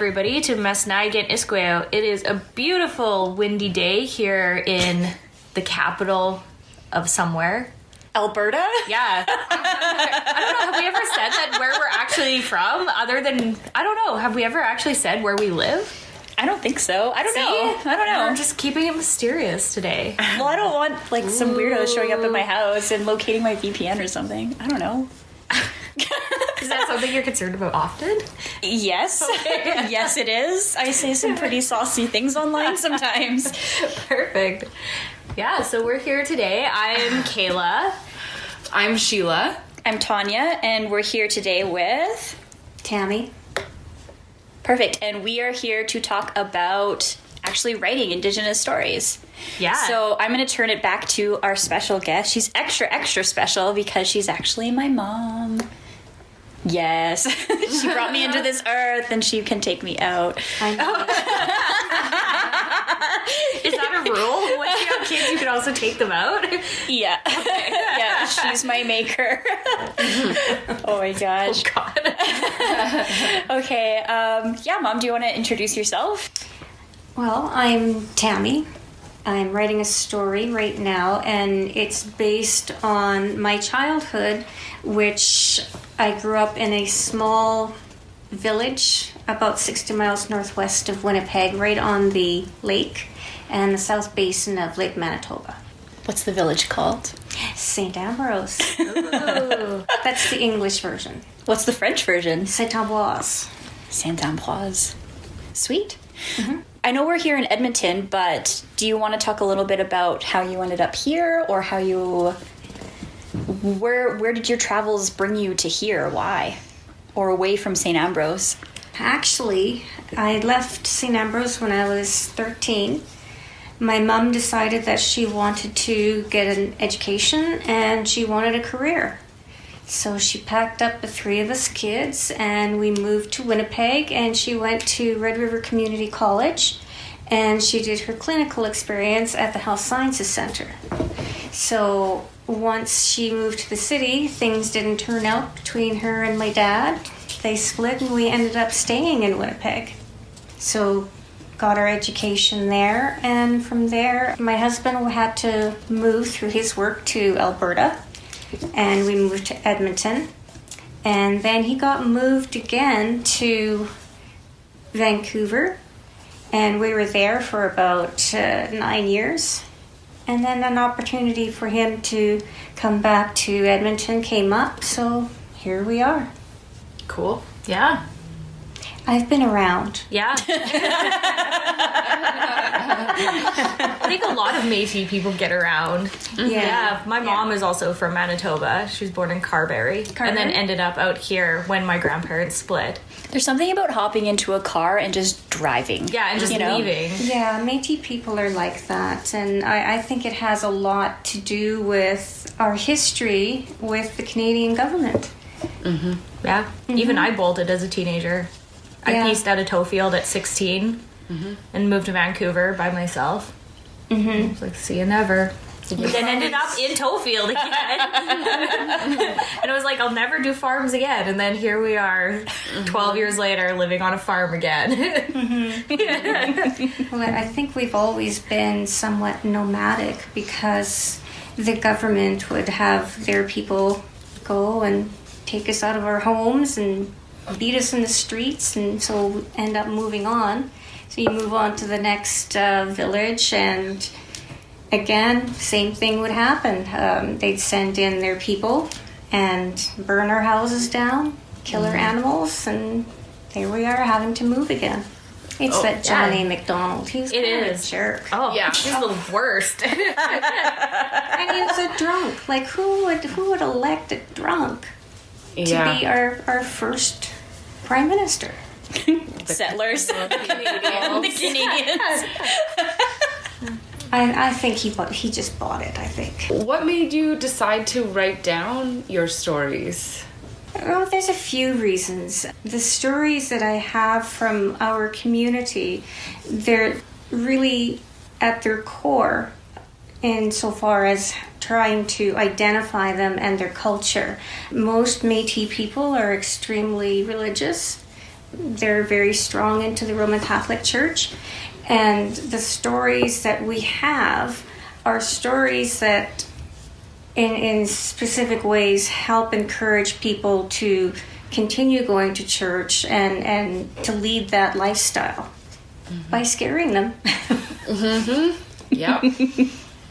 everybody, to Masnagan Isqueo. It is a beautiful, windy day here in the capital of somewhere. Alberta? Yeah. I don't know. Have we ever said that where we're actually from? Other than, I don't know. Have we ever actually said where we live? I don't think so. I don't know. We're just keeping it mysterious today. Well, I don't want some weirdo showing up at my house and locating my VPN or something. I don't know. Is that something you're concerned about often? Yes. Yes, it is. I say some pretty saucy things online sometimes. Perfect. Yeah, so we're here today. I'm Kayla. I'm Sheila. I'm Tanya, and we're here today with... Tammy. Perfect. And we are here to talk about actually writing Indigenous stories. Yeah. So I'm going to turn it back to our special guest. She's extra, extra special because she's actually my mom. Yes. She brought me into this earth and she can take me out. I know. Is that a rule? Once you have kids, you can also take them out? Yeah. Okay. Yeah, she's my maker. Oh my gosh. Oh, God. Okay. Yeah, Mom, do you want to introduce yourself? Well, I'm Tammy. I'm writing a story right now, and it's based on my childhood, which I grew up in a small village about 60 miles northwest of Winnipeg, right on the lake and the south basin of Lake Manitoba. What's the village called? St. Ambroise. Ooh. That's the English version. What's the French version? St. Ambroise. St. Ambroise. Sweet. Mm-hmm. I know we're here in Edmonton, but do you want to talk a little bit about how you ended up here, or how you... Where did your travels bring you to here? Why? Or away from St. Ambrose? Actually, I left St. Ambrose when I was 13. My mom decided that she wanted to get an education and she wanted a career. So she packed up the three of us kids and we moved to Winnipeg, and she went to Red River Community College and she did her clinical experience at the Health Sciences Center. So once she moved to the city, things didn't turn out between her and my dad. They split and we ended up staying in Winnipeg. So got our education there, and from there my husband had to move through his work to Alberta, and we moved to Edmonton, and then he got moved again to Vancouver, and we were there for about 9 years. And then an opportunity for him to come back to Edmonton came up, so here we are. Cool. Yeah. I've been around. Yeah. I think a lot of Métis people get around. Yeah. My mom is also from Manitoba. She was born in Carberry. And then ended up out here when my grandparents split. There's something about hopping into a car and just driving. Yeah, and just leaving. Yeah, Métis people are like that. And I think it has a lot to do with our history with the Canadian government. Mm-hmm. Yeah. Mm-hmm. Even I bolted as a teenager. I pieced out a tow field at 16 and moved to Vancouver by myself. Mm-hmm. I was like, see you never. But then ended up in Towfield again. And I was like, I'll never do farms again. And then here we are, 12 years later, living on a farm again. Well, I think we've always been somewhat nomadic because the government would have their people go and take us out of our homes and beat us in the streets, and so we end up moving on. So you move on to the next village, and again, same thing would happen. They'd send in their people and burn our houses down, kill our animals, and there we are having to move again. It's that John A. MacDonald. He's kind of a jerk. Oh, yeah. He's the worst. And he was a drunk. Like, who would elect a drunk to be our first prime minister? Settlers. The Canadians. I think he just bought it, I think. What made you decide to write down your stories? Oh, there's a few reasons. The stories that I have from our community, they're really at their core insofar as trying to identify them and their culture. Most Métis people are extremely religious, they're very strong into the Roman Catholic Church. And the stories that we have are stories that in specific ways help encourage people to continue going to church and to lead that lifestyle by scaring them. Yeah.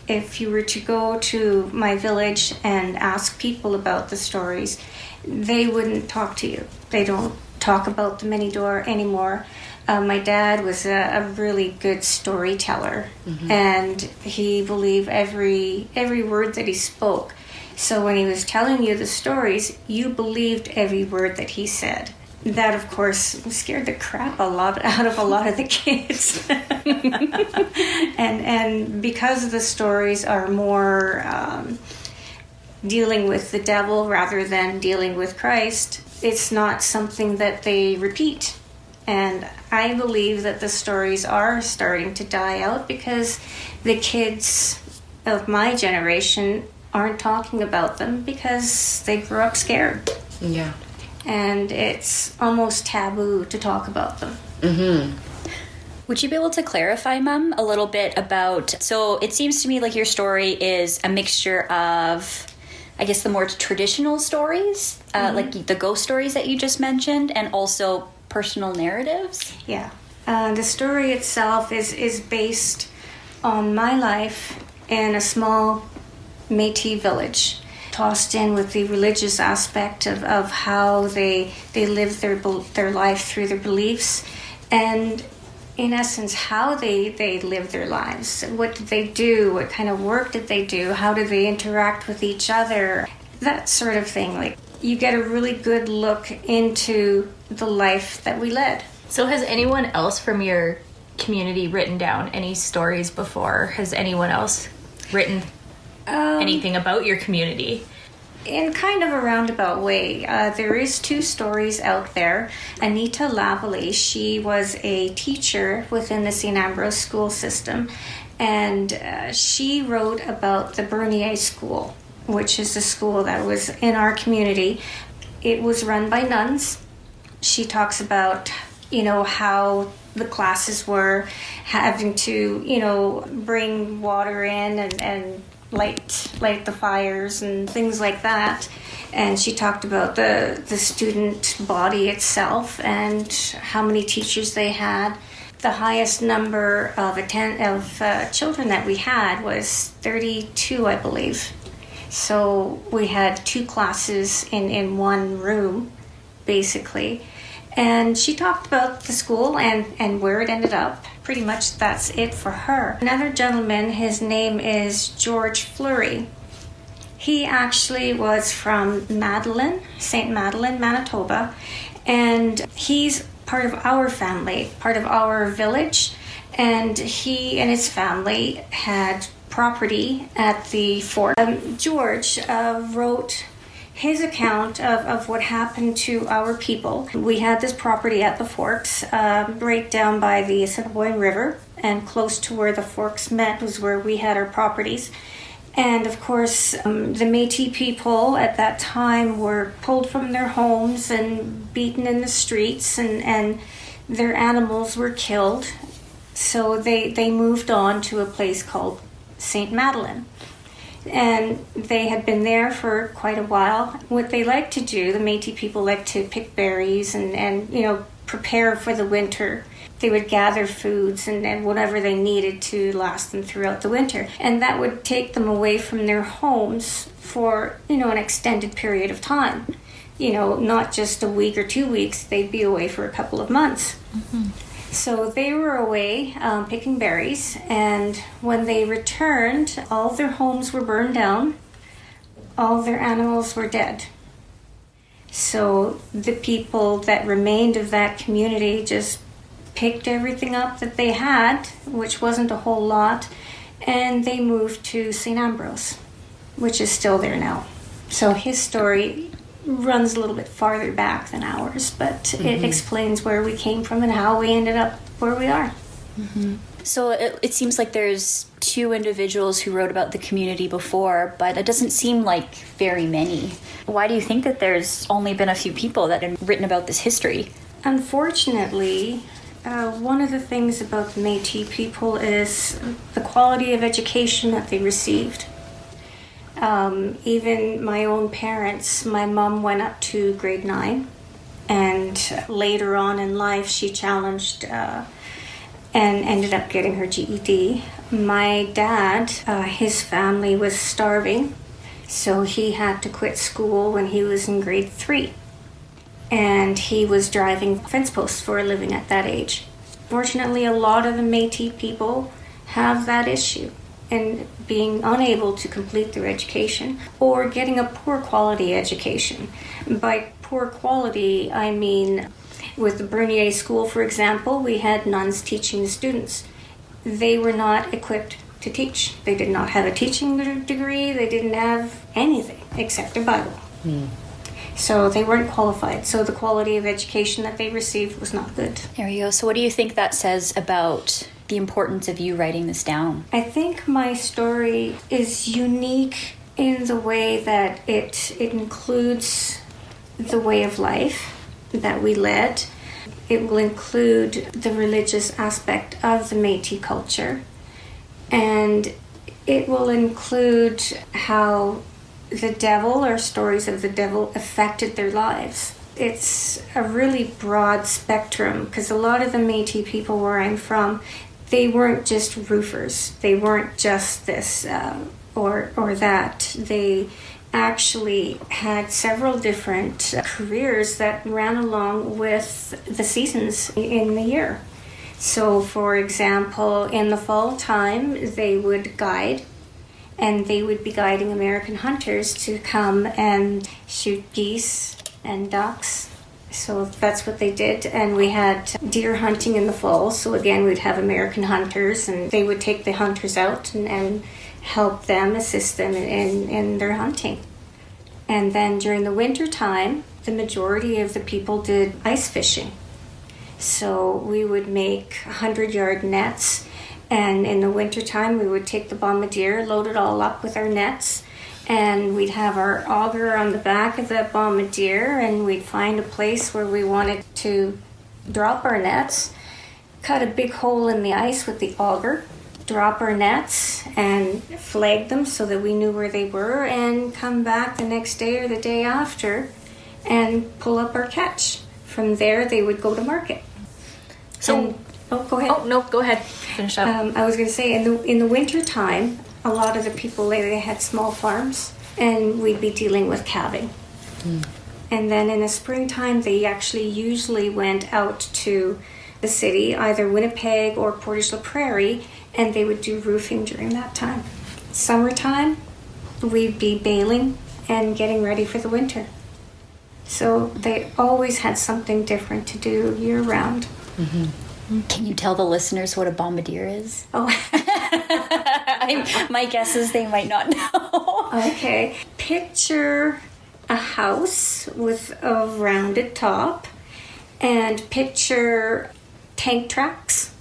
If you were to go to my village and ask people about the stories, they wouldn't talk to you. They don't talk about the many door anymore. My dad was a really good storyteller, and he believed every word that he spoke. So when he was telling you the stories, you believed every word that he said. That, of course, scared the crap out of a lot of the kids. and because the stories are more dealing with the devil rather than dealing with Christ, it's not something that they repeat. And I believe that the stories are starting to die out because the kids of my generation aren't talking about them because they grew up scared. Yeah. And it's almost taboo to talk about them. Would you be able to clarify, Mum, a little bit about... So it seems to me like your story is a mixture of, I guess, the more traditional stories, like the ghost stories that you just mentioned, and also personal narratives? Yeah. The story itself is based on my life in a small Métis village, tossed in with the religious aspect of how they live their life through their beliefs, and in essence how they live their lives. What did they do? What kind of work did they do? How did they interact with each other? That sort of thing. Like, you get a really good look into the life that we led. So has anyone else from your community written down any stories before? Has anyone else written anything about your community? In kind of a roundabout way. There is 2 stories out there. Anita Lavalley, she was a teacher within the St. Ambroise school system, and she wrote about the Bernier School, which is a school that was in our community. It was run by nuns. She talks about, how the classes were having to, bring water in and light the fires and things like that. And she talked about the student body itself and how many teachers they had. The highest number of children that we had was 32, I believe. So we had 2 classes in one room, basically. And she talked about the school and where it ended up. Pretty much that's it for her. Another gentleman, his name is George Fleury. He actually was from St. Madeleine, Manitoba. And he's part of our family, part of our village. And he and his family had property at the fort. George wrote his account of what happened to our people. We had this property at the Forks, right down by the Assiniboine River, and close to where the Forks met was where we had our properties. And of course, the Métis people at that time were pulled from their homes and beaten in the streets, and their animals were killed. So they moved on to a place called St. Madeleine. And they had been there for quite a while. What they like to do, the Métis people like to pick berries and prepare for the winter. They would gather foods and whatever they needed to last them throughout the winter. And that would take them away from their homes for, an extended period of time. Not just a week or 2 weeks, they'd be away for a couple of months. Mm-hmm. So they were away picking berries, and when they returned, all of their homes were burned down, all of their animals were dead. So the people that remained of that community just picked everything up that they had, which wasn't a whole lot, and they moved to St. Ambroise, which is still there now. So his story runs a little bit farther back than ours, but it explains where we came from and how we ended up where we are. Mm-hmm. So it seems like there's 2 individuals who wrote about the community before, but it doesn't seem like very many. Why do you think that there's only been a few people that have written about this history? Unfortunately, one of the things about the Métis people is the quality of education that they received. Even my own parents, my mom went up to grade 9, and later on in life she challenged and ended up getting her GED. My dad, his family was starving, so he had to quit school when he was in grade 3. And he was driving fence posts for a living at that age. Fortunately, a lot of the Métis people have that issue and being unable to complete their education or getting a poor quality education. By poor quality, I mean with the Bernier School, for example, we had nuns teaching the students. They were not equipped to teach. They did not have a teaching degree. They didn't have anything except a Bible. So they weren't qualified. So the quality of education that they received was not good. There you go. So what do you think that says about the importance of you writing this down? I think my story is unique in the way that it includes the way of life that we led. It will include the religious aspect of the Métis culture. And it will include how the devil or stories of the devil affected their lives. It's a really broad spectrum because a lot of the Métis people where I'm from, they weren't just roofers. They weren't just this or that. They actually had several different careers that ran along with the seasons in the year. So, for example, in the fall time, they would guide, and they would be guiding American hunters to come and shoot geese and ducks. So that's what they did. And we had deer hunting in the fall. So again, we'd have American hunters, and they would take the hunters out and help them, assist them in their hunting. And then during the winter time, the majority of the people did ice fishing. So we would make 100-yard nets. And in the wintertime, we would take the bombardier, load it all up with our nets, and we'd have our auger on the back of the bombardier, and we'd find a place where we wanted to drop our nets, cut a big hole in the ice with the auger, drop our nets, and flag them so that we knew where they were, and come back the next day or the day after and pull up our catch. From there, they would go to market. So... go ahead. Oh, no, go ahead. Finish up. I was going to say, in the winter time, a lot of the people, they had small farms, and we'd be dealing with calving. And then in the springtime, they actually usually went out to the city, either Winnipeg or Portage la Prairie, and they would do roofing during that time. Summertime, we'd be baling and getting ready for the winter. So they always had something different to do year-round. Can you tell the listeners what a bombardier is? Oh, My guess is they might not know. okay. Picture a house with a rounded top, and picture tank tracks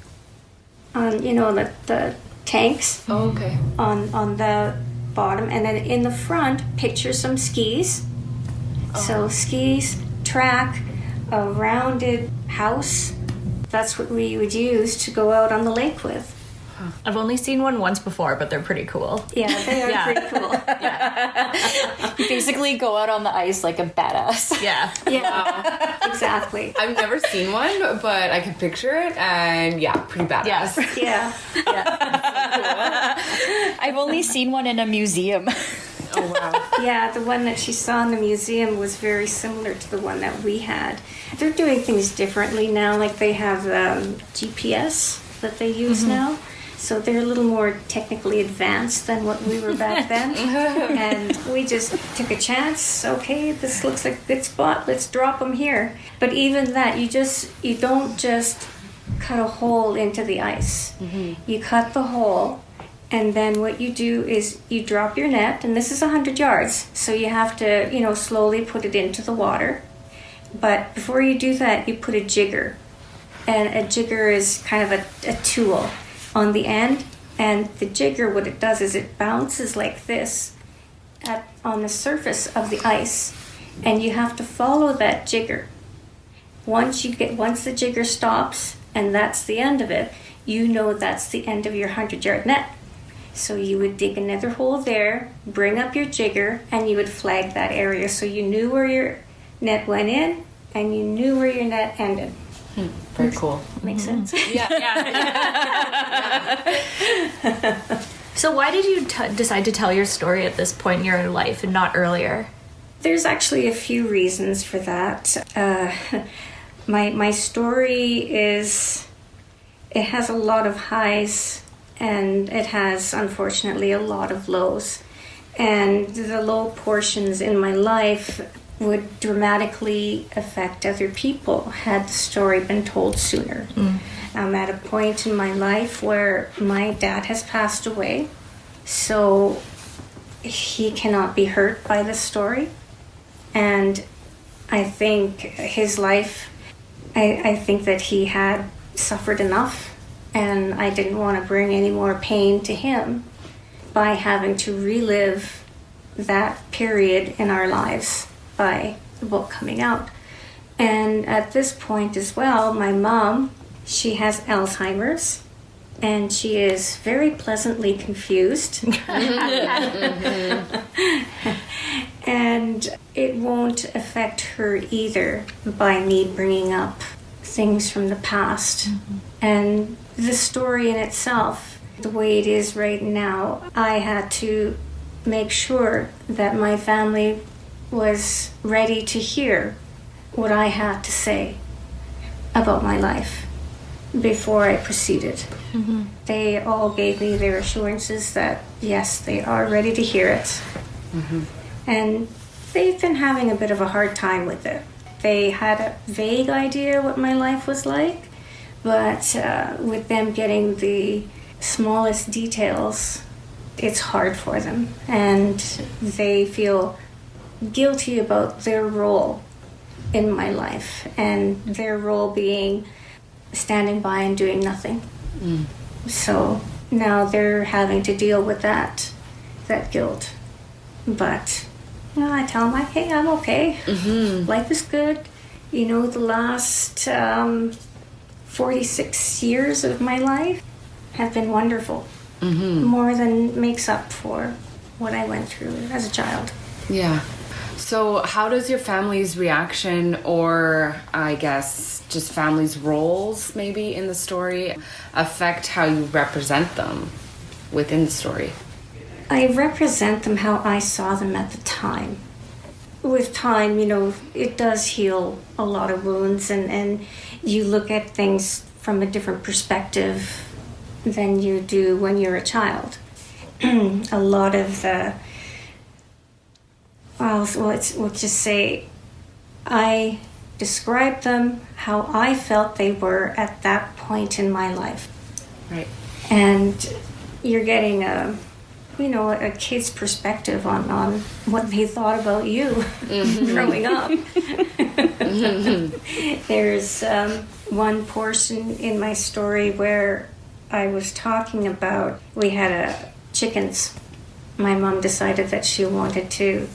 on, the tanks. Oh, okay. On the bottom, and then in the front, picture some skis. So skis, track, a rounded house. That's what we would use to go out on the lake with. I've only seen one once before, but they're pretty cool. Yeah, they are pretty cool. You basically go out on the ice like a badass. Yeah. Yeah, exactly. I've never seen one, but I can picture it, and yeah, pretty badass. Yes. Yeah. I've only seen one in a museum. Oh, wow. Yeah, the one that she saw in the museum was very similar to the one that we had. They're doing things differently now, like they have GPS that they use now. So they're a little more technically advanced than what we were back then. And we just took a chance. Okay, this looks like a good spot. Let's drop them here. But even that, you don't just cut a hole into the ice. You cut the hole, and then what you do is you drop your net, and this is 100 yards. So you have to, slowly put it into the water. But before you do that, you put a jigger. And a jigger is kind of a tool on the end, and the jigger, what it does is it bounces like this on the surface of the ice, and you have to follow that jigger. Once the jigger stops and that's the end of it, you know that's the end of your 100-yard net. So you would dig another hole there, bring up your jigger, and you would flag that area so you knew where your net went in and you knew where your net ended. Very cool. Makes sense? Yeah. So why did you decide to tell your story at this point in your life and not earlier? There's actually a few reasons for that. My story it has a lot of highs and it has, unfortunately, a lot of lows. And the low portions in my life would dramatically affect other people had the story been told sooner. I'm at a point in my life where my dad has passed away, so he cannot be hurt by this story. And I think his life, I think that he had suffered enough, and I didn't want to bring any more pain to him by having to relive that period in our lives by the book coming out. And at this point as well, my mom, she has Alzheimer's, and she is very pleasantly confused. And it won't affect her either by me bringing up things from the past. And the story in itself, the way it is right now, I had to make sure that my family was ready to hear what I had to say about my life before I proceeded. They all gave me their assurances that yes, they are ready to hear it. And they've been having a bit of a hard time with it. They had a vague idea what my life was like, but with them getting the smallest details, it's hard for them. And they feel guilty about their role in my life, and their role being standing by and doing nothing. So now they're having to deal with that guilt. But I tell them, hey, I'm okay. Life is good. You know, the last 46 years of my life have been wonderful. More than makes up for what I went through as a child. Yeah. So how does your family's reaction, or I guess just family's roles maybe in the story, affect how you represent them within the story? I represent them how I saw them at the time. With time, you know, it does heal a lot of wounds, and you look at things from a different perspective than you do when you're a child. A lot of the, we'll just say, I described them how I felt they were at that point in my life. Right. And you're getting a kid's perspective on what they thought about you growing up. There's one portion in my story where I was talking about, we had chickens. My mom decided that she wanted to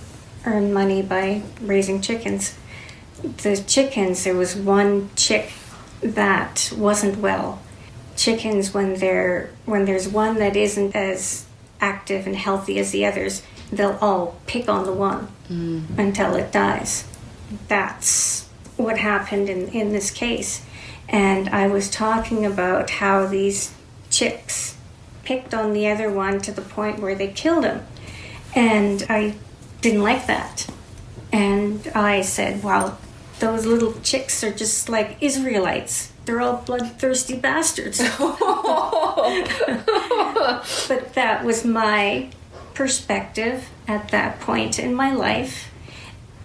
earn money by raising chickens. The chickens, there was one chick that wasn't well. Chickens, when there's one that isn't as active and healthy as the others, they'll all pick on the one until it dies. That's what happened in this case. And I was talking about how these chicks picked on the other one to the point where they killed him. And I didn't like that. And I said, well, those little chicks are just like Israelites. They're all bloodthirsty bastards. But that was my perspective at that point in my life,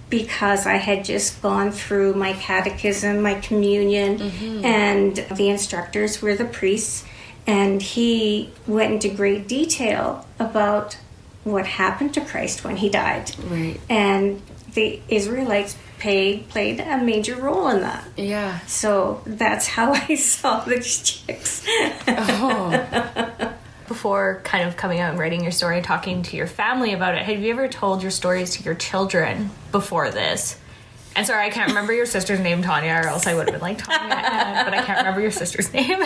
because I had just gone through my catechism, my communion, and the instructors were the priests, and he went into great detail about what happened to Christ when he died. Right. And the Israelites played a major role in that. Yeah. So that's how I saw these chicks. Before kind of coming out and writing your story, talking to your family about it, have you ever told your stories to your children before this? And sorry, I can't remember your sister's name, Tanya, or else I would have been like Tanya, but I can't remember your sister's name.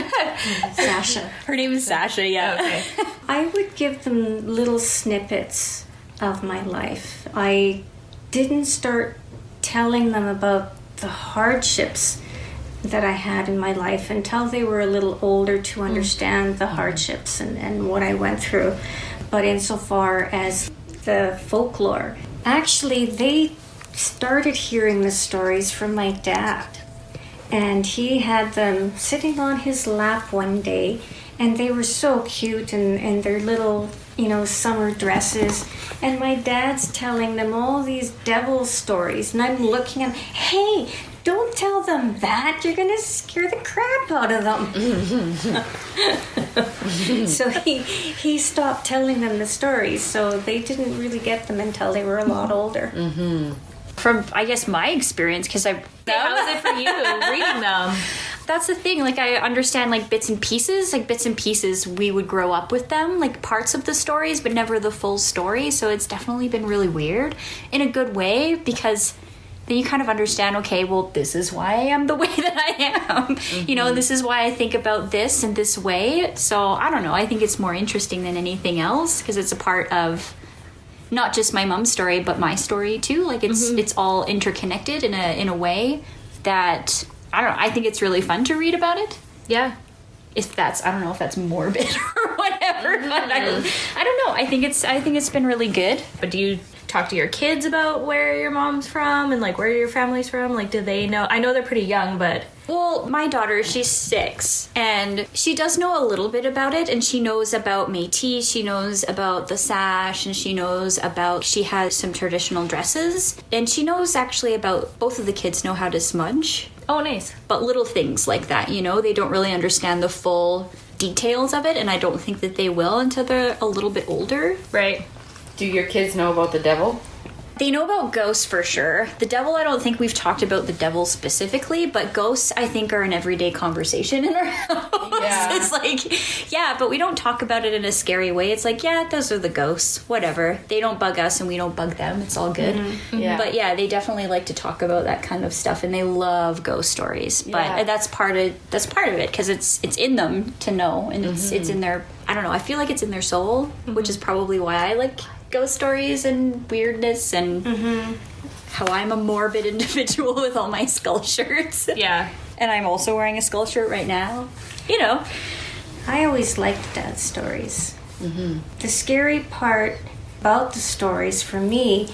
Sasha. Her name is Sasha, yeah. Okay. I would give them little snippets of my life. I didn't start telling them about the hardships that I had in my life until they were a little older to understand the hardships and what I went through. But insofar as the folklore, actually they started hearing the stories from my dad. And he had them sitting on his lap one day, and they were so cute in their little, summer dresses. And my dad's telling them all these devil stories, and I'm looking at him, hey, don't tell them that. You're going to scare the crap out of them. So he stopped telling them the stories, so they didn't really get them until they were a lot older. Mm-hmm. From, I guess, my experience, because How was it for you reading them? that's the thing, like, I understand, like, bits and pieces, we would grow up with them, like, parts of the stories, but never the full story, so it's definitely been really weird, in a good way, because then you kind of understand, okay, well, this is why I am the way that I am, this is why I think about this in this way, so, I don't know, I think it's more interesting than anything else, because it's a part of not just my mom's story, but my story too. Like it's all interconnected in a way that I don't know. I think it's really fun to read about it. Yeah. I don't know if that's morbid or whatever, but I don't know. I think it's been really good. But do you talk to your kids about where your mom's from and like where your family's from? Like, do they know? I know they're pretty young, but well, my daughter, she's 6, and she does know a little bit about it, and she knows about Métis, she knows about the sash, and she has some traditional dresses, and she knows actually about, both of the kids know how to smudge. oh, nice. But little things like that, they don't really understand the full details of it, and I don't think that they will until they're a little bit older. Right. Do your kids know about the devil? They know about ghosts for sure. The devil, I don't think we've talked about the devil specifically, but ghosts, I think, are an everyday conversation in our house. Yeah. It's like, yeah, but we don't talk about it in a scary way. It's like, yeah, those are the ghosts. Whatever. They don't bug us and we don't bug them. It's all good. Mm-hmm. Yeah. But yeah, they definitely like to talk about that kind of stuff, and they love ghost stories. But that's part of it, because it's in them to know, and it's in their, I don't know, I feel like it's in their soul, which is probably why I like ghost stories and weirdness and how I'm a morbid individual with all my skull shirts. Yeah. And I'm also wearing a skull shirt right now. I always liked Dad's stories. The scary part about the stories for me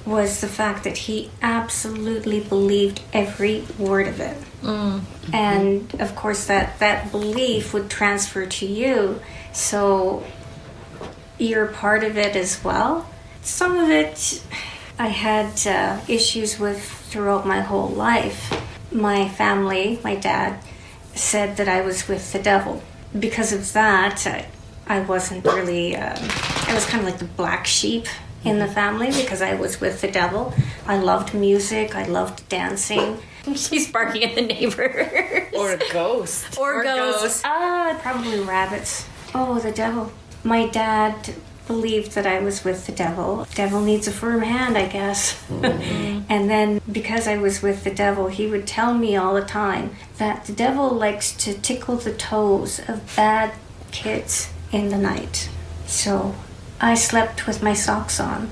was the fact that he absolutely believed every word of it. And of course that belief would transfer to you, so you're part of it as well. Some of it I had issues with throughout my whole life. My family, my dad, said that I was with the devil. Because of that, I wasn't really, I was kind of like the black sheep in the family because I was with the devil. I loved music, I loved dancing. She's barking at the neighbor. Or a ghost. Or ghosts. Probably rabbits. Oh, the devil. My dad believed that I was with the devil. Devil needs a firm hand, I guess. And then because I was with the devil, he would tell me all the time that the devil likes to tickle the toes of bad kids in the night. So I slept with my socks on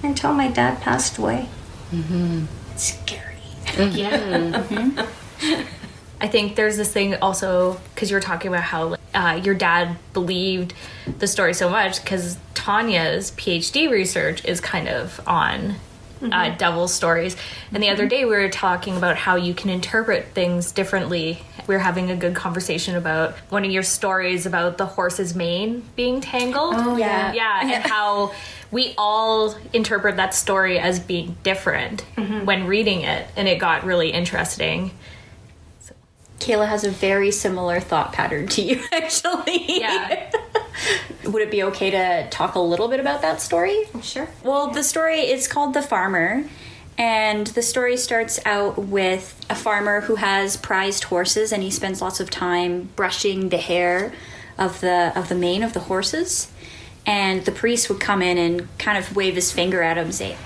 until my dad passed away. It's scary. Yeah. I think there's this thing also, because you were talking about how your dad believed the story so much, because Tanya's PhD research is kind of on devil stories. And the other day we were talking about how you can interpret things differently. We were having a good conversation about one of your stories about the horse's mane being tangled. Oh, yeah. Yeah, and how we all interpret that story as being different when reading it, and it got really interesting. Kayla has a very similar thought pattern to you, actually. Yeah. Would it be okay to talk a little bit about that story? Sure. Well, the story is called The Farmer, and the story starts out with a farmer who has prized horses, and he spends lots of time brushing the hair of the mane of the horses. And the priest would come in and kind of wave his finger at him, say,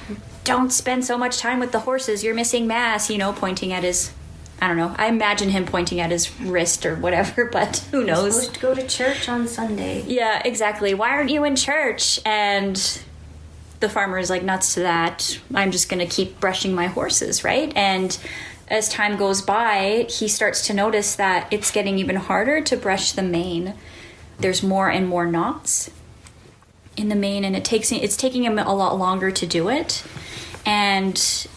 don't spend so much time with the horses. You're missing mass, you know, pointing at his, I don't know. I imagine him pointing at his wrist or whatever, but who knows? You're supposed to go to church on Sunday. Yeah, exactly. Why aren't you in church? And the farmer is like, nuts to that. I'm just going to keep brushing my horses, right? And as time goes by, he starts to notice that it's getting even harder to brush the mane. There's more and more knots in the mane, and it's taking him a lot longer to do it. And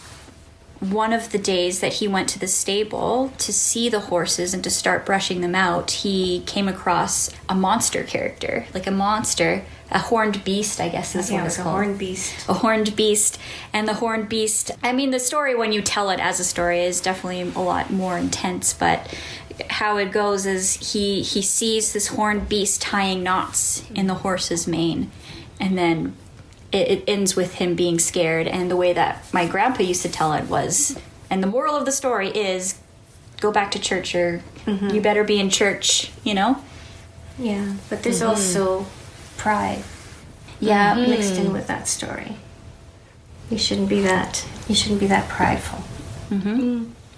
one of the days that he went to the stable to see the horses and to start brushing them out, he came across a monster character, like a monster, a horned beast, I guess is what it's called. A horned beast. A horned beast. And the horned beast, I mean, the story, when you tell it as a story, is definitely a lot more intense, but how it goes is he sees this horned beast tying knots in the horse's mane, and then it ends with him being scared. And the way that my grandpa used to tell it was, and the moral of the story is, go back to church, or you better be in church, you know? Yeah, but there's also pride mixed in with that story. You shouldn't be that prideful.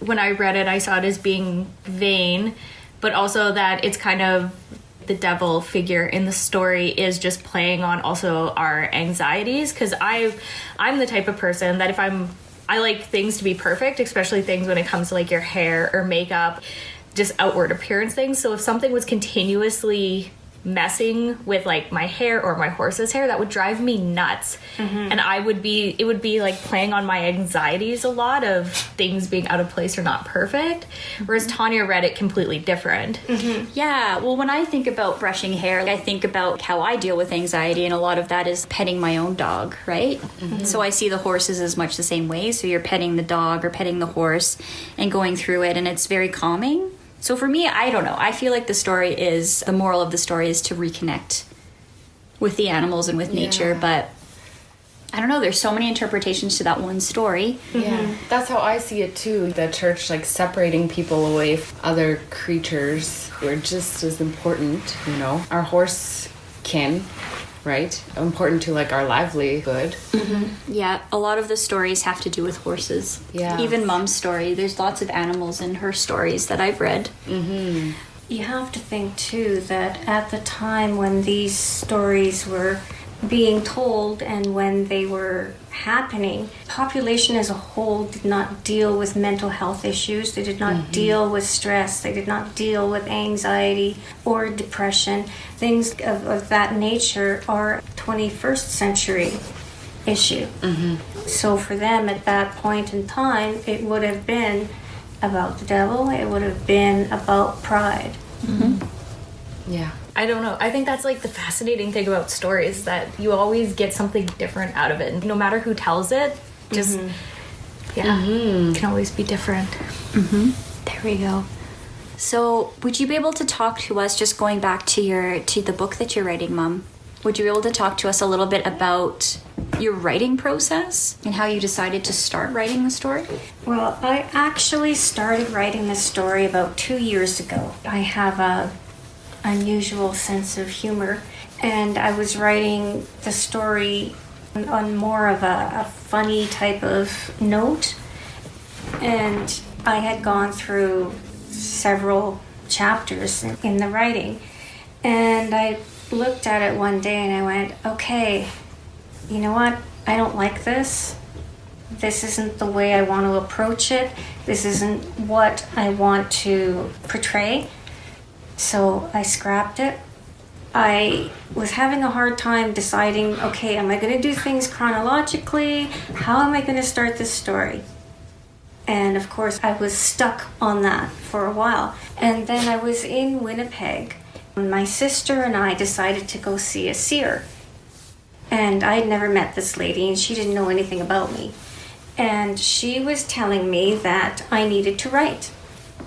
When I read it, I saw it as being vain, but also that it's kind of the devil figure in the story is just playing on also our anxieties, because I'm the type of person that I like things to be perfect, especially things when it comes to like your hair or makeup, just outward appearance things. So if something was continuously messing with like my hair or my horse's hair, that would drive me nuts. And it would be like playing on my anxieties a lot of things being out of place or not perfect, whereas Tanya read it completely different. Yeah, well, when I think about brushing hair, I think about how I deal with anxiety, and a lot of that is petting my own dog, right? So I see the horses as much the same way. So you're petting the dog or petting the horse and going through it, and it's very calming. So for me, I don't know. I feel like the moral of the story is to reconnect with the animals and with nature, but I don't know. There's so many interpretations to that one story. Yeah, that's how I see it too. The church like separating people away from other creatures who are just as important, you know. Our horse kin, right? Important to like our livelihood. Yeah, a lot of the stories have to do with horses. Yeah. Even Mom's story, there's lots of animals in her stories that I've read. You have to think too that at the time when these stories were being told and when they were happening, population as a whole did not deal with mental health issues. They did not deal with stress. They did not deal with anxiety or depression. Things of that nature are 21st century issue. So for them at that point in time, it would have been about the devil. It would have been about pride. Yeah. I don't know. I think that's like the fascinating thing about stories, that you always get something different out of it. And no matter who tells it, just it can always be different. There we go. So, would you be able to talk to us, just going back to the book that you're writing, Mom? Would you be able to talk to us a little bit about your writing process and how you decided to start writing the story? Well, I actually started writing this story about 2 years ago. I have a unusual sense of humor, and I was writing the story on more of a funny type of note, and I had gone through several chapters in the writing, and I looked at it one day and I went, okay, you know what, I don't like this. This isn't the way I want to approach it. This isn't what I want to portray. So I scrapped it. I was having a hard time deciding, okay, am I going to do things chronologically? How am I going to start this story? And of course, I was stuck on that for a while. And then I was in Winnipeg. My sister and I decided to go see a seer. And I had never met this lady, and she didn't know anything about me. And she was telling me that I needed to write.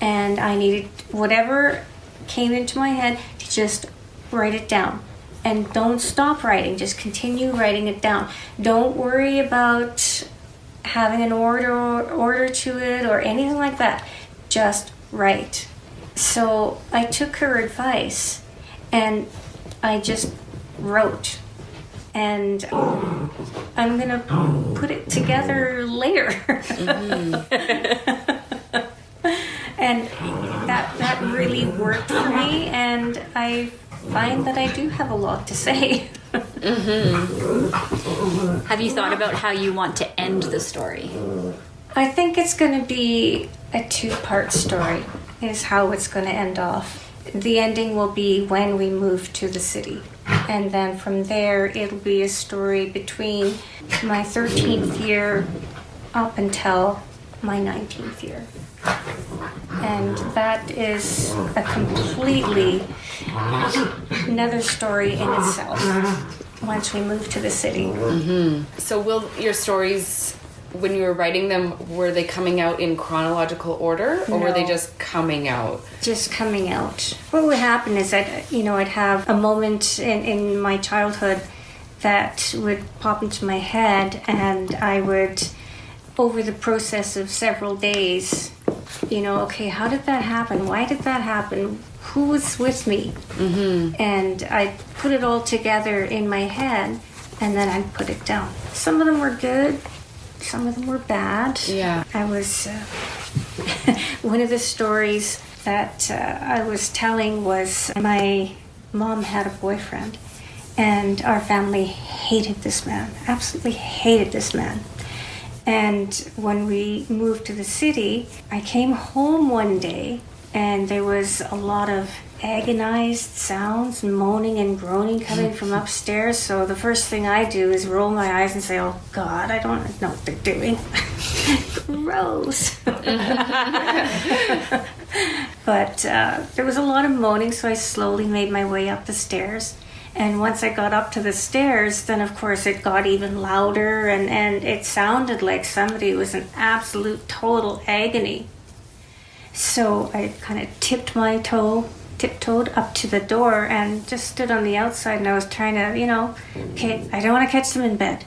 And I needed whatever came into my head to just write it down. And don't stop writing, just continue writing it down. Don't worry about having an order to it or anything like that. Just write. So I took her advice and I just wrote. and I'm gonna put it together later. And that really worked for me, and I find that I do have a lot to say. Have you thought about how you want to end the story? I think it's going to be a 2-part story, is how it's going to end off. The ending will be when we move to the city. And then from there, it'll be a story between my 13th year up until my 19th year. And that is a completely another story in itself once we move to the city. So will your stories, when you were writing them, were they coming out in chronological order, or were they just coming out? Just coming out. What would happen is that, I'd have a moment in my childhood that would pop into my head, and I would, over the process of several days, okay, how did that happen? Why did that happen? Who was with me? And I'd put it all together in my head, and then I'd put it down. Some of them were good. Some of them were bad. Yeah. I was... one of the stories that I was telling was my mom had a boyfriend, and our family hated this man. Absolutely hated this man. And when we moved to the city, I came home one day, and there was a lot of agonized sounds, moaning and groaning coming from upstairs. So the first thing I do is roll my eyes and say, oh God, I don't know what they're doing. Gross. But there was a lot of moaning, so I slowly made my way up the stairs. And once I got up to the stairs, then of course it got even louder, and it sounded like somebody was in absolute total agony. So I kind of tiptoed up to the door and just stood on the outside, and I was trying to, okay, I don't want to catch them in bed.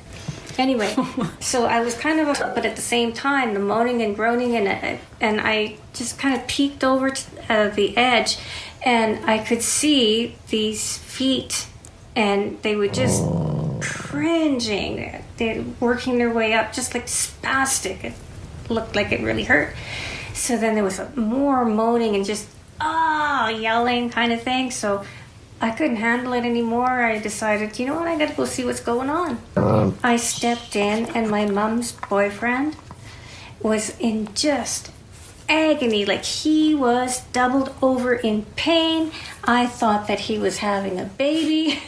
Anyway, so I was kind of, but at the same time, the moaning and groaning, and I just kind of peeked over to the edge, and I could see these feet, and they were just cringing. They're working their way up, just like spastic. It looked like it really hurt. So then there was more moaning and just yelling kind of thing. So I couldn't handle it anymore. I decided, you know what, I gotta go see what's going on. I stepped in, and my mom's boyfriend was in just agony, like he was doubled over in pain. I thought that he was having a baby.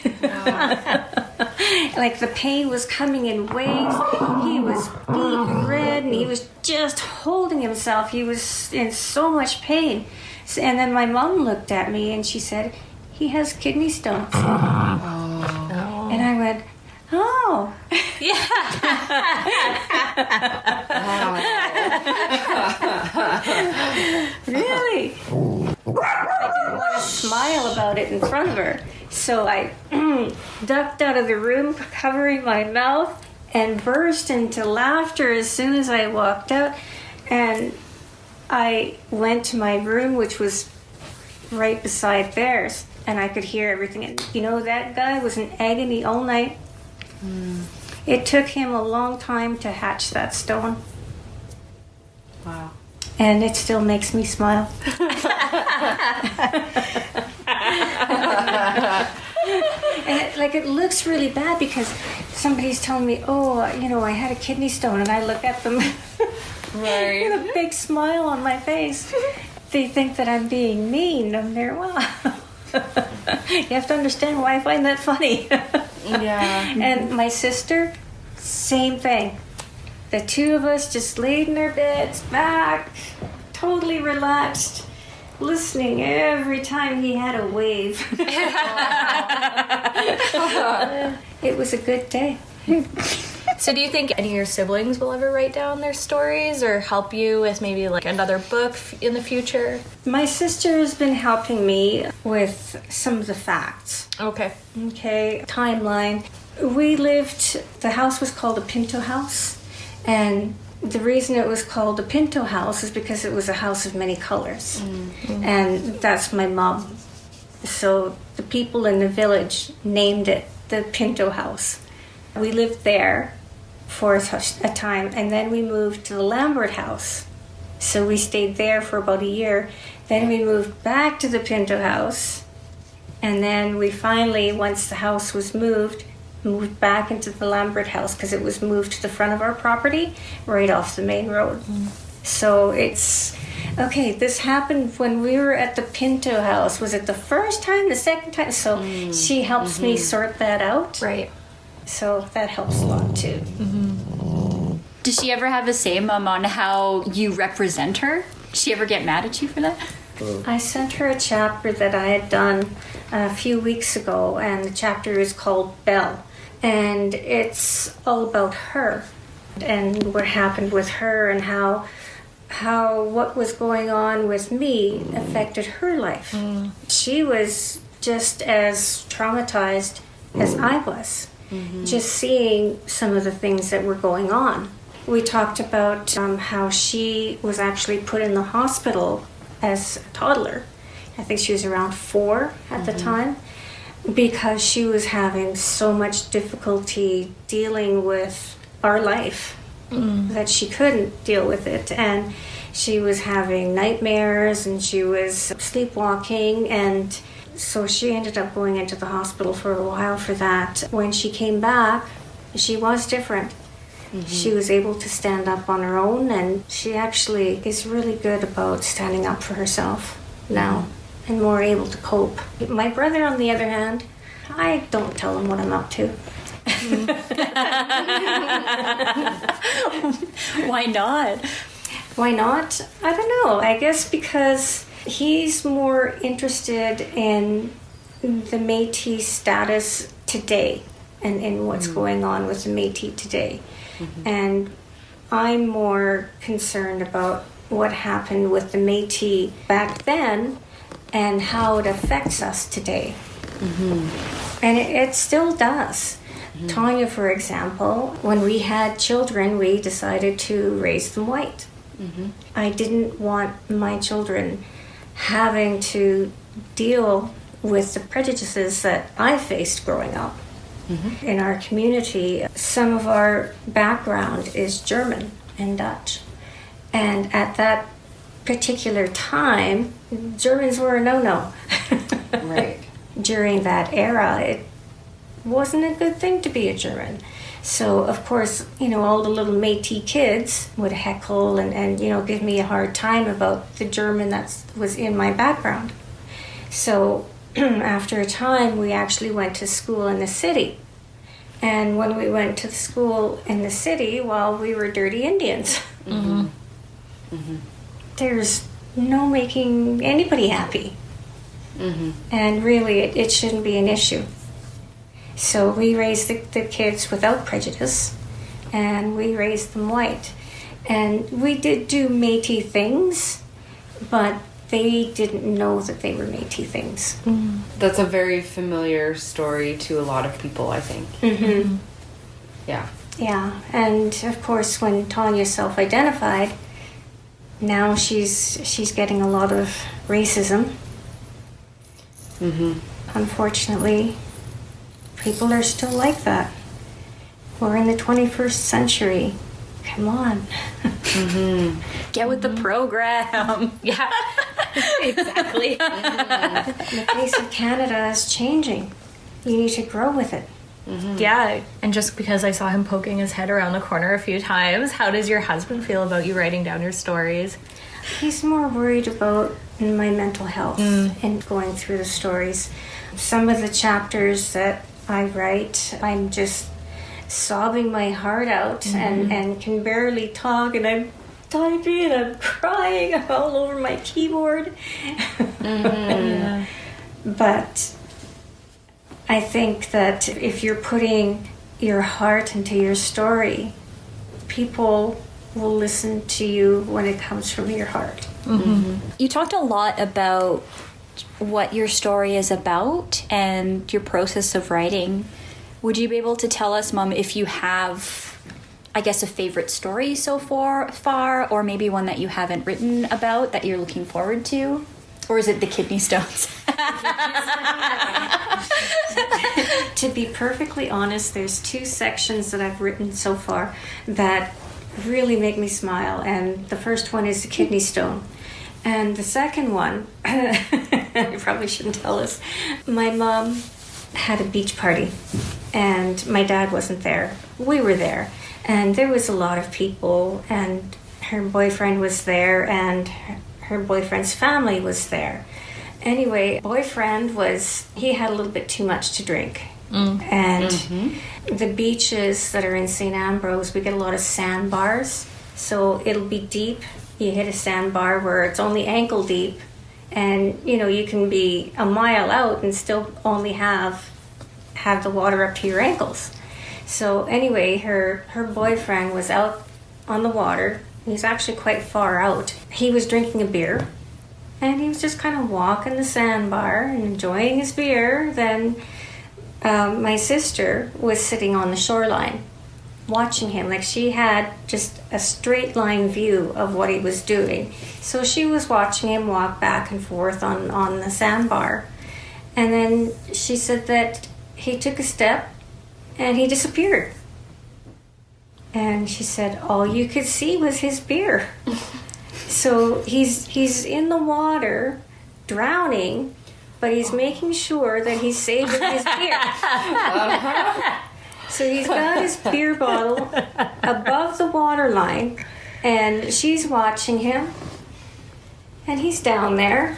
Like the pain was coming in waves. He was beet red, and he was just holding himself. He was in so much pain. And then my mom looked at me and she said, he has kidney stones. And I went, oh. Yeah. Really? I didn't want to smile about it in front of her. So I ducked out of the room, covering my mouth, and burst into laughter as soon as I walked out. And I went to my room, which was right beside theirs, and I could hear everything. And that guy was in agony all night. It took him a long time to hatch that stone. Wow. And it still makes me smile. And it looks really bad because somebody's telling me, I had a kidney stone, and I look at them Right. with a big smile on my face. They think that I'm being mean. I'm there, well, you have to understand why I find that funny. Yeah. And my sister, same thing. The two of us just laid in our beds, back, totally relaxed, listening every time he had a wave. It was a good day. So do you think any of your siblings will ever write down their stories or help you with maybe like another book in the future? My sister has been helping me with some of the facts. Okay. Okay, timeline. The house was called a Pinto house, and the reason it was called a Pinto house is because it was a house of many colors. Mm-hmm. And that's my mom. So the people in the village named it the Pinto house. We lived there for a time, and then we moved to the Lambert house. So we stayed there for about a year. Then we moved back to the Pinto house, and then we finally, once the house was moved back into the Lambert house because it was moved to the front of our property, right off the main road. So it's okay. This happened when we were at the Pinto house. Was it the first time, the second time? So she helps me sort that out. Right. So that helps a lot too. Does she ever have a say, Mom, on how you represent her? Does she ever get mad at you for that? I sent her a chapter that I had done a few weeks ago, and the chapter is called Belle. And it's all about her and what happened with her and how what was going on with me affected her life. She was just as traumatized as I was, just seeing some of the things that were going on. We talked about how she was actually put in the hospital as a toddler. I think she was around 4 at the time, because she was having so much difficulty dealing with our life that she couldn't deal with it. And she was having nightmares and she was sleepwalking, and so she ended up going into the hospital for a while for that. When she came back, she was different. She was able to stand up on her own, and she actually is really good about standing up for herself now and more able to cope. My brother, on the other hand, I don't tell him what I'm up to. Why not? Why not? I don't know. I guess because he's more interested in the Métis status today and in what's going on with the Métis today. And I'm more concerned about what happened with the Métis back then and how it affects us today. And it still does. Tanya, for example, when we had children, we decided to raise them white. I didn't want my children having to deal with the prejudices that I faced growing up. In our community, some of our background is German and Dutch. And at that particular time, Germans were a no-no. Right. During that era, it wasn't a good thing to be a German. So, of course, all the little Métis kids would heckle and give me a hard time about the German that was in my background. So, after a time, we actually went to school in the city. And when we went to the school in the city, well, we were dirty Indians. There's no making anybody happy. And really, it shouldn't be an issue. So we raised the kids without prejudice, and we raised them white. And we did do Métis things, but they didn't know that they were Métis things. That's a very familiar story to a lot of people, I think. Yeah. Yeah, and of course, when Tanya self-identified, now she's getting a lot of racism. Unfortunately, people are still like that. We're in the 21st century. Come on. Get with the program. Yeah, exactly. The face of Canada is changing. You need to grow with it. Yeah, and just because I saw him poking his head around the corner a few times, how does your husband feel about you writing down your stories? He's more worried about my mental health and going through the stories. Some of the chapters that I write, I'm just sobbing my heart out and can barely talk, and I'm typing and I'm crying all over my keyboard. But I think that if you're putting your heart into your story, people will listen to you when it comes from your heart. You talked a lot about what your story is about and your process of writing. Would you be able to tell us, Mom, if you have, I guess, a favorite story so far, or maybe one that you haven't written about that you're looking forward to? Or is it the kidney stones? To be perfectly honest, there's 2 sections that I've written so far that really make me smile. And the first one is the kidney stone. And the second one, I probably shouldn't tell this, my mom had a beach party and my dad wasn't there. We were there. And there was a lot of people, and her boyfriend was there, and her boyfriend's family was there. Anyway, boyfriend he had a little bit too much to drink. And the beaches that are in St. Ambroise, we get a lot of sandbars. So it'll be deep. You hit a sandbar where it's only ankle deep. And, you can be a mile out and still only have the water up to your ankles. So anyway, her boyfriend was out on the water. He's actually quite far out. He was drinking a beer. And he was just kind of walking the sandbar and enjoying his beer. Then my sister was sitting on the shoreline watching him. Like, she had just a straight line view of what he was doing. So she was watching him walk back and forth on the sandbar. And then she said that he took a step and he disappeared. And she said all you could see was his beer. So he's in the water, drowning, but he's making sure that he's saving his beer. So he's got his beer bottle above the water line, and she's watching him, and he's down there,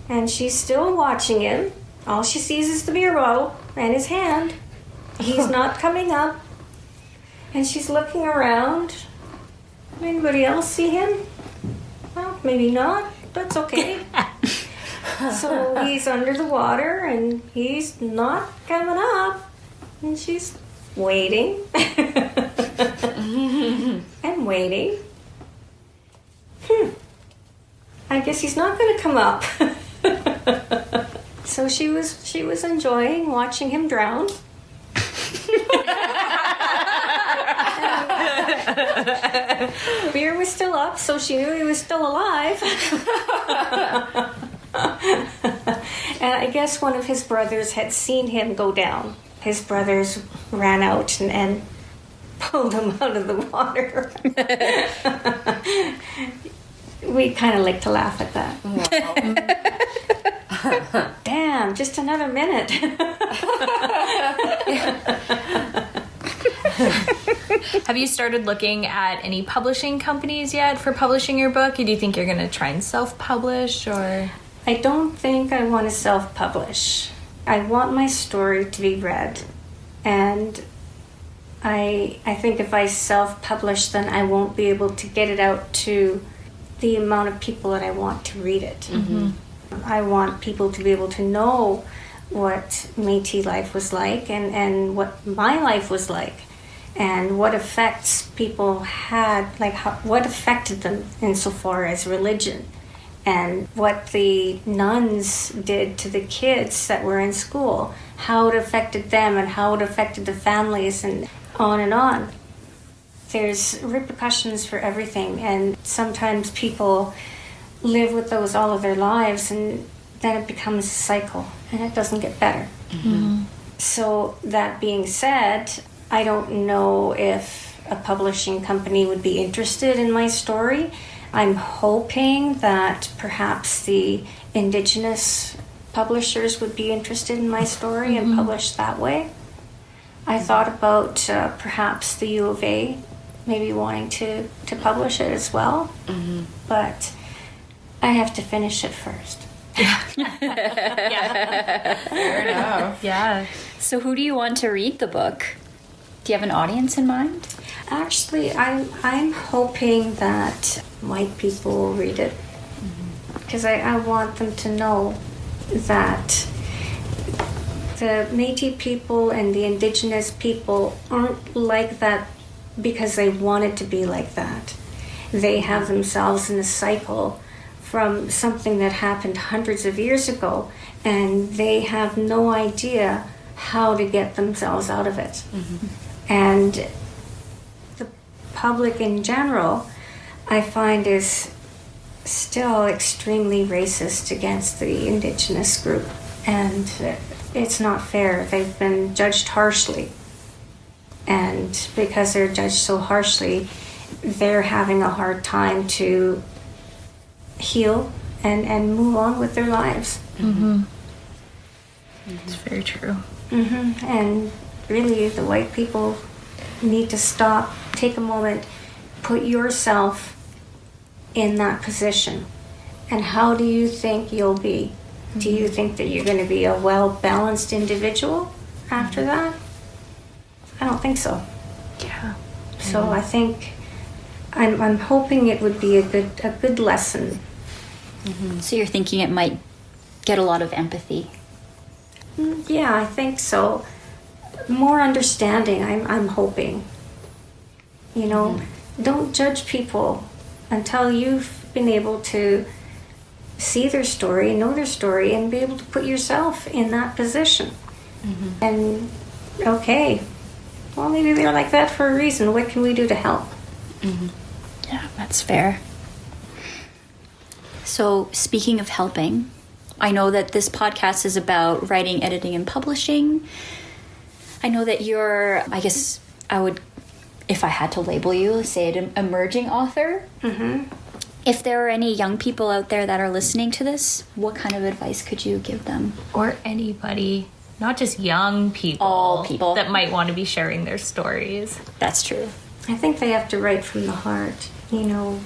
and she's still watching him. All she sees is the beer bottle and his hand. He's not coming up, and she's looking around. Anybody else see him? Well, maybe not. That's okay. So he's under the water and he's not coming up. And she's waiting. And waiting. I guess he's not going to come up. So she was enjoying watching him drown. Beer was still up, so she knew he was still alive. And I guess one of his brothers had seen him go down. His brothers ran out and pulled him out of the water. We kind of like to laugh at that. Wow. Damn, just another minute. Have you started looking at any publishing companies yet for publishing your book? Do you think you're going to try and self-publish, or? I don't think I want to self-publish. I want my story to be read. And I think if I self-publish, then I won't be able to get it out to the amount of people that I want to read it. Mm-hmm. I want people to be able to know what Métis life was like and what my life was like, and what effects people had, like what affected them insofar as religion, and what the nuns did to the kids that were in school, how it affected them and how it affected the families, and on and on. There's repercussions for everything, and sometimes people live with those all of their lives, and then it becomes a cycle and it doesn't get better. Mm-hmm. So that being said, I don't know if a publishing company would be interested in my story. I'm hoping that perhaps the Indigenous publishers would be interested in my story and publish that way. I thought about perhaps the U of A maybe wanting to publish it as well, but I have to finish it first. Yeah. Fair enough. Yeah. So who do you want to read the book? Do you have an audience in mind? Actually, I'm hoping that white people will read it, because I want them to know that the Métis people and the Indigenous people aren't like that because they wanted to be like that. They have themselves in a cycle from something that happened hundreds of years ago, and they have no idea how to get themselves out of it. And the public in general, I find, is still extremely racist against the Indigenous group. And it's not fair. They've been judged harshly. And because they're judged so harshly, they're having a hard time to heal and move on with their lives. It's very true. And really, the white people need to stop, take a moment, put yourself in that position. And how do you think you'll be? Do you think that you're going to be a well-balanced individual after that? I don't think so. Yeah. So I think I'm hoping it would be a good lesson. So you're thinking it might get a lot of empathy. Yeah, I think so. More understanding, I'm hoping. You know, don't judge people until you've been able to see their story, know their story, and be able to put yourself in that position. And, okay, well, maybe they're like that for a reason. What can we do to help? Yeah, that's fair. So, speaking of helping, I know that this podcast is about writing, editing, and publishing. I know that you're, I guess I would, if I had to label you, say an emerging author. If there are any young people out there that are listening to this, what kind of advice could you give them? Or anybody, not just young people. All people. That might want to be sharing their stories. That's true. I think they have to write from the heart, you know,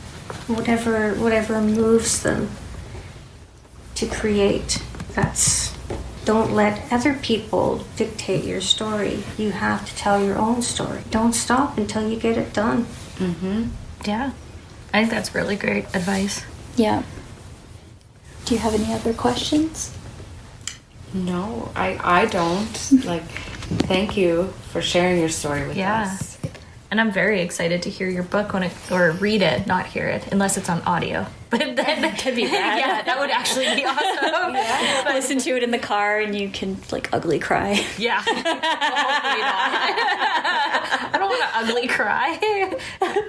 whatever moves them to create. Don't let other people dictate your story. You have to tell your own story. Don't stop until you get it done. Yeah. I think that's really great advice. Yeah. Do you have any other questions? No, I don't. Like, thank you for sharing your story with us. And I'm very excited to hear your book or read it, not hear it, unless it's on audio. But then that could be bad. Yeah, that would actually be awesome. Listen to it in the car and you can, like, ugly cry. Yeah. Well, hopefully not. I don't want to ugly cry.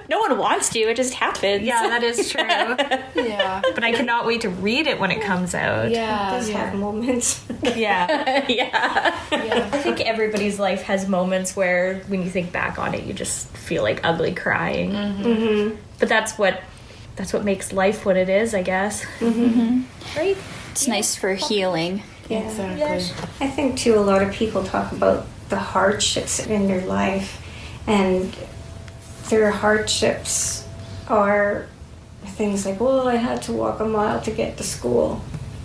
No one wants to, it just happens. Yeah, that is true. Yeah. But I cannot wait to read it when it comes out. Yeah. It does have moments. Yeah. Yeah. I think everybody's life has moments where when you think back on it, you just feel like ugly crying. But that's what makes life what it is, I guess. Right? It's nice for healing. Yeah. Exactly. I think, too, a lot of people talk about the hardships in their life, and their hardships are things like, well, I had to walk a mile to get to school.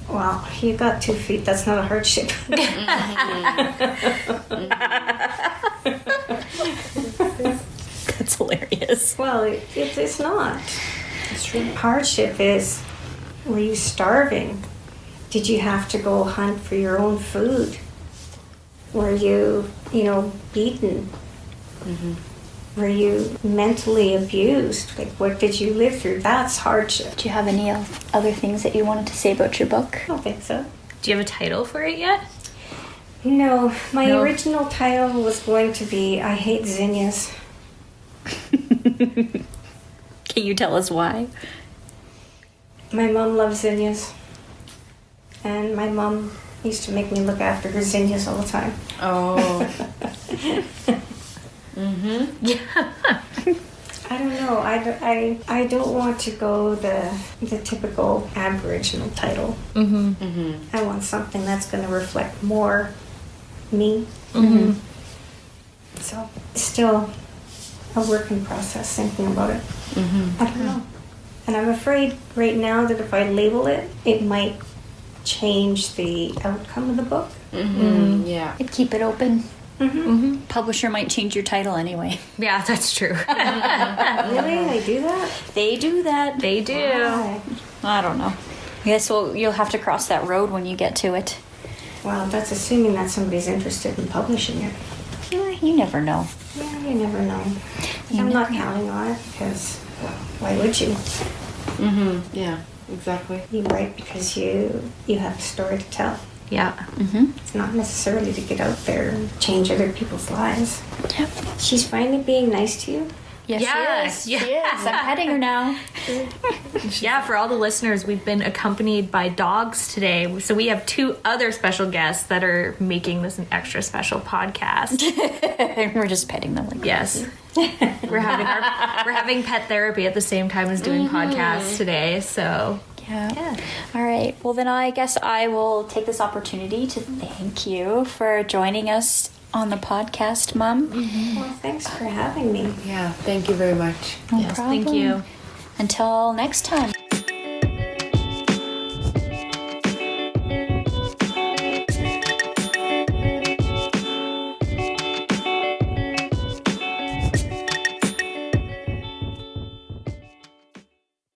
Well, you got 2 feet. That's not a hardship. That's hilarious. Well, it's not. It's true. Hardship is, were you starving? Did you have to go hunt for your own food? Were you, beaten? Were you mentally abused? Like, what did you live through? That's hardship. Do you have any other things that you wanted to say about your book? I don't think so. Do you have a title for it yet? No, my No. original title was going to be I Hate Zinnias. Can you tell us why? My mom loves zinnias. And my mom used to make me look after her zinnias all the time. Oh. Yeah. I don't know. I don't want to go the typical Aboriginal title. I want something that's going to reflect more me. So, still a work in process thinking about it. I don't know. And I'm afraid right now that if I label it, it might change the outcome of the book. Yeah. I'd keep it open. Publisher might change your title anyway. Yeah, that's true. Really? They do that? They do that. They do. Why? I don't know. Yes, well, you'll have to cross that road when you get to it. Well, that's assuming that somebody's interested in publishing it. You never know. Yeah, you never know. I'm not counting on it because, well, why would you? Yeah. Exactly. You write because you have a story to tell. Yeah. It's not necessarily to get out there and change other people's lives. Yep. She's finally being nice to you. Yes, Yeah, she is. She is. I'm petting her now. Yeah, for all the listeners, we've been accompanied by dogs today. So we have 2 other special guests that are making this an extra special podcast. We're just petting them. Like Yes. we're having pet therapy at the same time as doing podcasts today. So yeah. All right. Well, then I guess I will take this opportunity to thank you for joining us on the podcast, Mom. Well, thanks for having me. Yeah, thank you very much. No yes, problem. thank you. Until next time.